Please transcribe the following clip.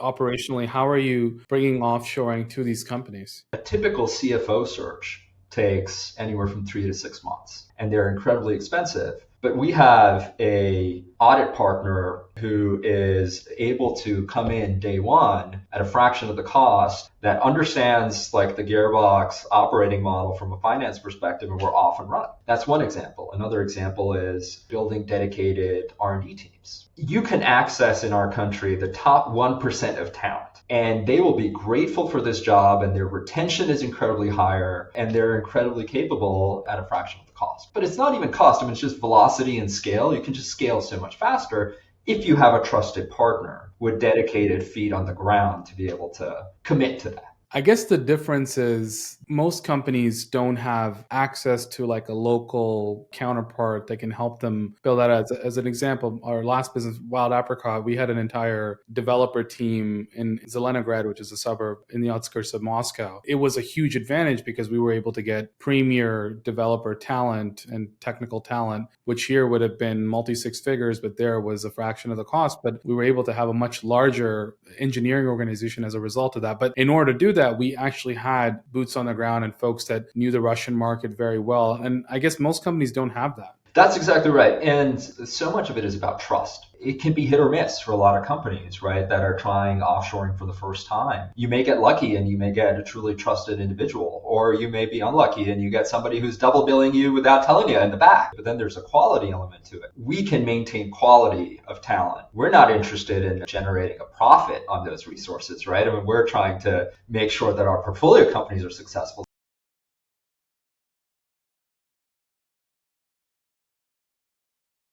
Operationally, how are you bringing offshoring to these companies? A typical CFO search takes anywhere from 3 to 6 months, and they're incredibly expensive. But we have a audit partner who is able to come in day one at a fraction of the cost, that understands like the Gearbox operating model from a finance perspective, and we're off and running. That's one example. Another example is building dedicated R&D teams. You can access in our country the top 1% of talent, and they will be grateful for this job, and their retention is incredibly higher, and they're incredibly capable at a fraction of the cost. But it's not even cost. I mean, it's just velocity and scale. You can just scale so much faster if you have a trusted partner with dedicated feet on the ground to be able to commit to that. I guess the difference is most companies don't have access to like a local counterpart that can help them build that. As an example, our last business, Wild Apricot, we had an entire developer team in Zelenograd, which is a suburb in the outskirts of Moscow. It was a huge advantage because we were able to get premier developer talent and technical talent, which here would have been multi-six figures, but there was a fraction of the cost. But we were able to have a much larger engineering organization as a result of that. But in order to do that, we actually had boots on the ground and folks that knew the Russian market very well. And I guess most companies don't have that. That's exactly right. And so much of it is about trust. It can be hit or miss for a lot of companies, right, that are trying offshoring for the first time. You may get lucky and you may get a truly trusted individual, or you may be unlucky and you get somebody who's double billing you without telling you in the back. But then there's a quality element to it. We can maintain quality of talent. We're not interested in generating a profit on those resources, right? I mean, we're trying to make sure that our portfolio companies are successful.